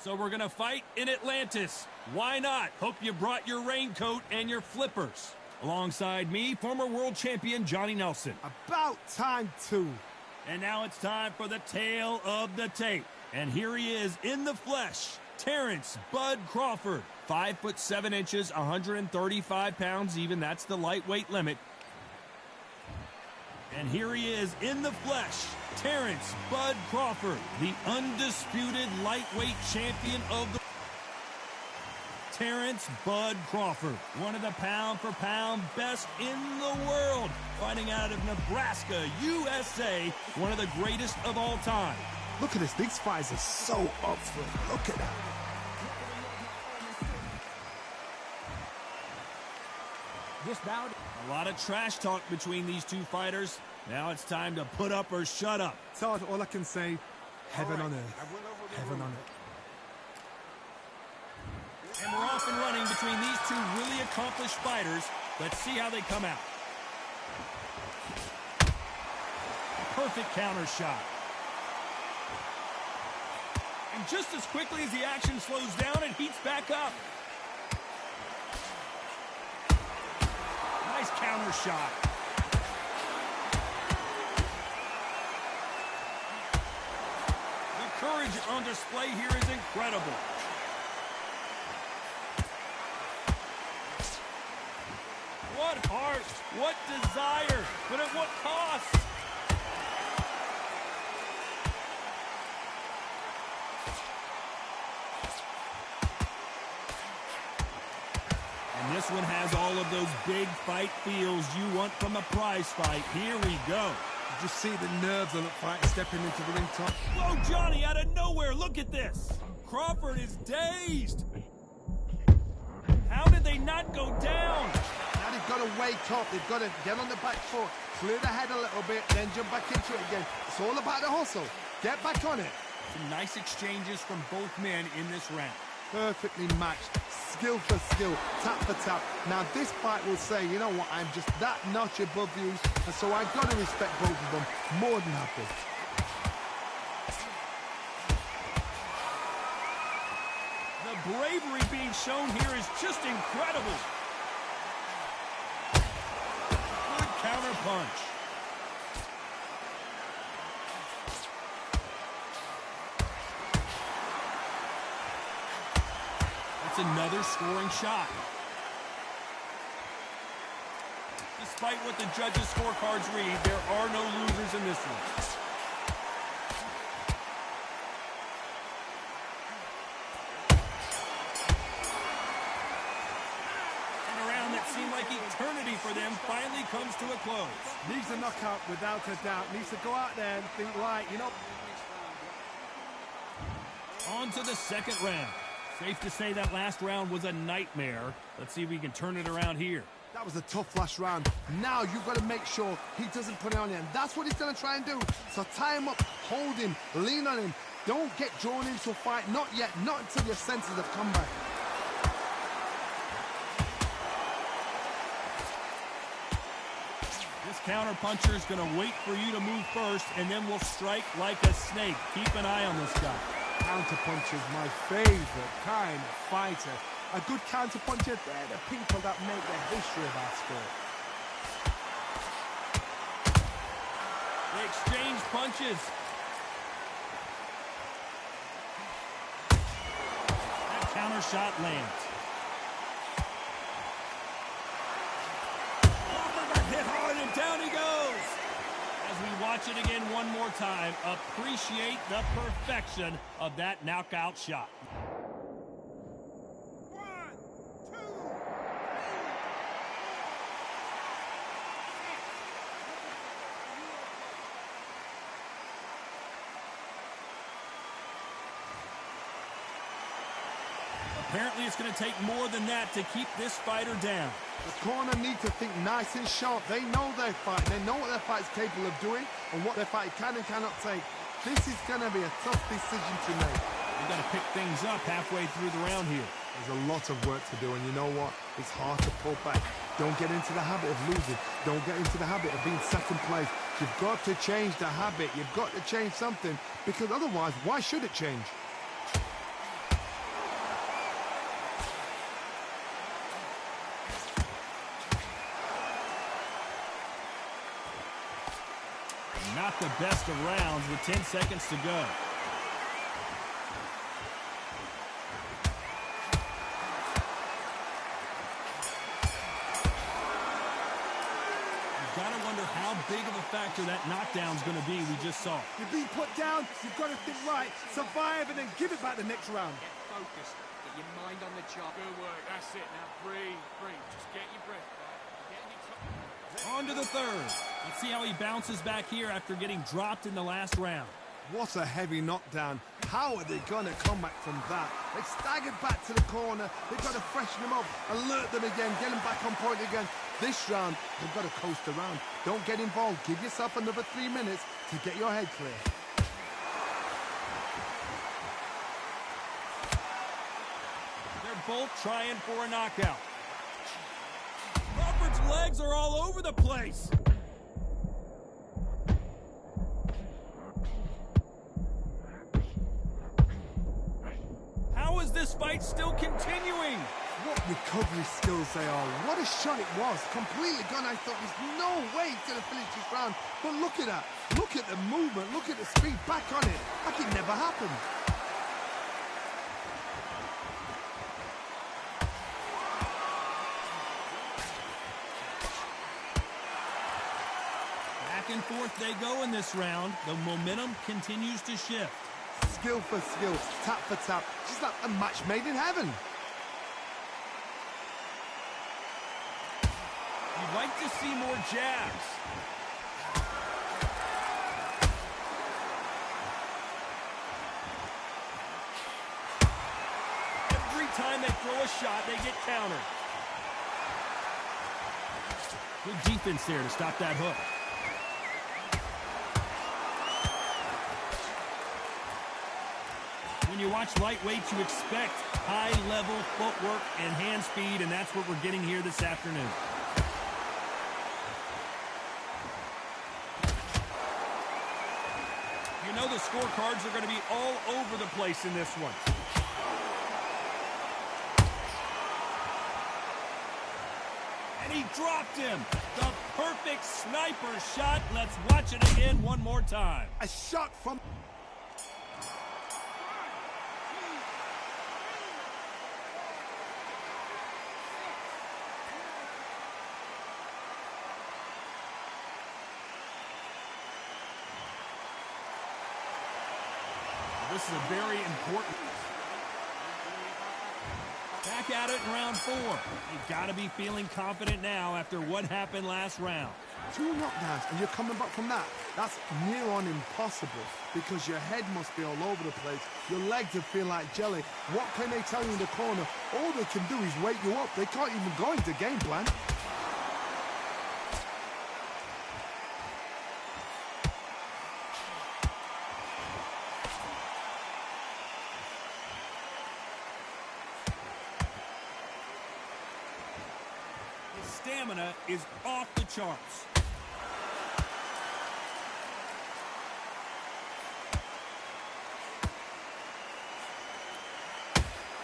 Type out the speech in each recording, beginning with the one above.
So we're gonna fight in Atlantis. Why not? Hope you brought your raincoat and your flippers. Alongside me, former world champion Johnny Nelson. About time too. And now it's time for the tale of the tape. And here he is in the flesh, Terrence Bud Crawford. 5'7", 135 pounds even. That's the lightweight limit. And here he is in the flesh, Terrence Bud Crawford, the undisputed lightweight champion of the... Terrence Bud Crawford, one of the pound-for-pound best in the world, fighting out of Nebraska, USA, one of the greatest of all time. Look at this, these fighters are so up for it. Look at that. This bout. A lot of trash talk between these two fighters. Now it's time to put up or shut up. Todd, all I can say, heaven on earth. Heaven on earth. And we're off and running between these two really accomplished fighters. Let's see how they come out. Perfect counter shot. And just as quickly as the action slows down, it heats back up. Nice counter shot. The courage on display here is incredible. What heart, what desire, but at what cost? And this one has all of those big fight feels you want from a prize fight. Here we go. You just see the nerves on the fight stepping into the ring top. Whoa, Johnny, out of nowhere, look at this. Crawford is dazed. How did they not go down? Now they've got to wake up. They've got to get on the back foot, clear the head a little bit, then jump back into it again. It's all about the hustle. Get back on it. Some nice exchanges from both men in this round. Perfectly matched, skill for skill, tap for tap. Now this fight will say, you know what, I'm just that notch above you, and so I've got to respect both of them more than happy. The bravery being shown here is just incredible. Good counter punch. Another scoring shot. Despite what the judges' scorecards read, there are no losers in this one. And a round that seemed like eternity for them finally comes to a close. Needs a knockout without a doubt. Needs to go out there and think, right, you know. On to the second round. Safe to say that last round was a nightmare. Let's see if we can turn it around here. That was a tough last round. Now you've got to make sure he doesn't put it on you. And that's what he's going to try and do. So tie him up, hold him, lean on him. Don't get drawn into a fight. Not yet. Not until your senses have come back. This counter puncher is going to wait for you to move first, and then will strike like a snake. Keep an eye on this guy. Counterpuncher is my favorite kind of fighter. A good counterpuncher, they're the people that make the history of our sport. They exchange punches. That counter shot lands. Crawford got hit hard and down he goes. As we watch it again one more time, appreciate the perfection of that knockout shot. 1, 2, 3. Apparently it's going to take more than that to keep this fighter down. The corner need to think nice and sharp. They know their fight. They know what their fight's capable of doing and what their fight can and cannot take. This is going to be a tough decision to make. They've got to pick things up halfway through the round here. There's a lot of work to do, and you know what? It's hard to pull back. Don't get into the habit of losing. Don't get into the habit of being second place. You've got to change the habit. You've got to change something, because otherwise, why should it change? not the best of rounds with 10 seconds to go. You've got to wonder how big of a factor that knockdown's going to be we just saw. You're being put down, you've got to think right, survive, and then give it back the next round. Get focused. Get your mind on the job. Good work. That's it. Now breathe. Just get your breath back. On to the third. Let's see how he bounces back here after getting dropped in the last round. What a heavy knockdown. How are they going to come back from that? They staggered back to the corner. They've got to freshen them up, alert them again, get them back on point again. This round, they've got to coast around. Don't get involved. Give yourself another 3 minutes to get your head clear. They're both trying for a knockout. Crawford's legs are all over the place. How is this fight still continuing? What recovery skills they are. What a shot it was. Completely gone. I thought there's no way he's going to finish this round. But look at that. Look at the movement. Look at the speed. Back on it. Like it never happened. Back and forth they go in this round. The momentum continues to shift. Skill for skill. Tap for tap. Just like a match made in heaven. You'd like to see more jabs. Every time they throw a shot, they get countered. Good defense there to stop that hook. When you watch lightweights, you expect high-level footwork and hand speed, and that's what we're getting here this afternoon. You know the scorecards are going to be all over the place in this one. And he dropped him. The perfect sniper shot. Let's watch it again one more time. A shot from... This is a very important... Back at it in round 4. You've got to be feeling confident now after what happened last round. 2 knockdowns and you're coming back from that. That's near on impossible because your head must be all over the place. Your legs will feel like jelly. What can they tell you in the corner? All they can do is wake you up. They can't even go into game plan. Stamina is off the charts.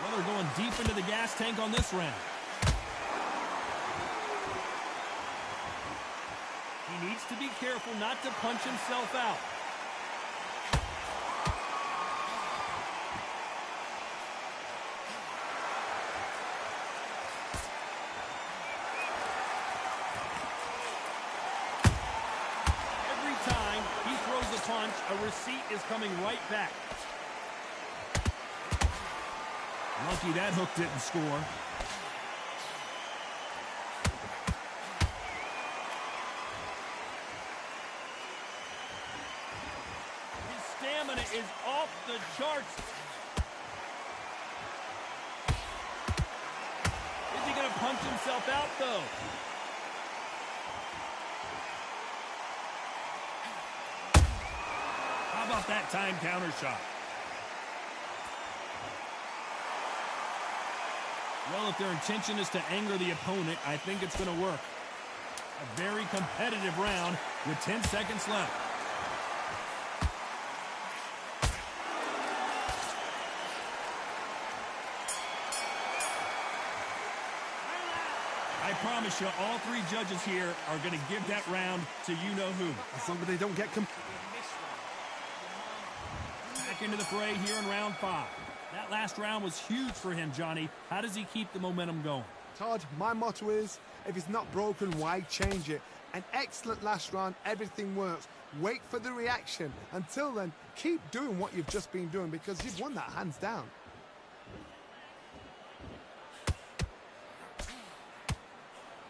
Well, they're going deep into the gas tank on this round. He needs to be careful not to punch himself out. Punch, a receipt is coming right back. Lucky that hook didn't score. His stamina is off the charts. Is he going to punch himself out, though? How about that time counter shot? Well, if their intention is to anger the opponent, I think it's going to work. A very competitive round with 10 seconds left. I promise you, all three judges here are going to give that round to you-know-who. As long as they don't get Back into the fray here in round 5. That last round was huge for him, Johnny. How does he keep the momentum going? Todd, my motto is, if it's not broken, why change it? An excellent last round, everything works. Wait for the reaction. Until then, keep doing what you've just been doing because you've won that hands down.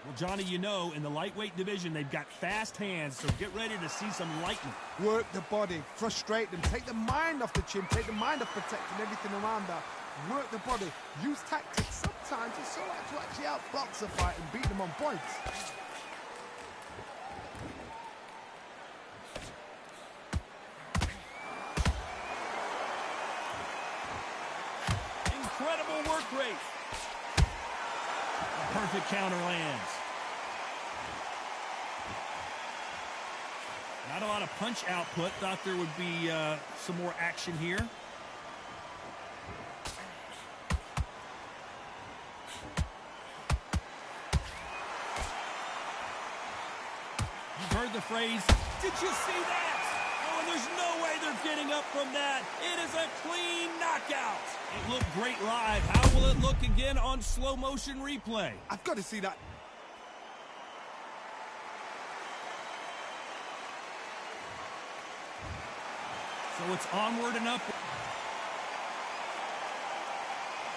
Well, Johnny, you know, in the lightweight division, they've got fast hands, so get ready to see some lightning. Work the body, frustrate them, take the mind off the chin, take the mind off protecting everything around that. Work the body, use tactics. Sometimes it's so hard to actually outbox a fight and beat them on points. Incredible work rate. A perfect counter lands. Not a lot of punch output. Thought there would be some more action here. You've heard the phrase, did you see that? Oh, and there's no way they're getting up from that. It is a clean knockout. It looked great live. How will it look again on slow motion replay? I've got to see that. So it's onward and upward.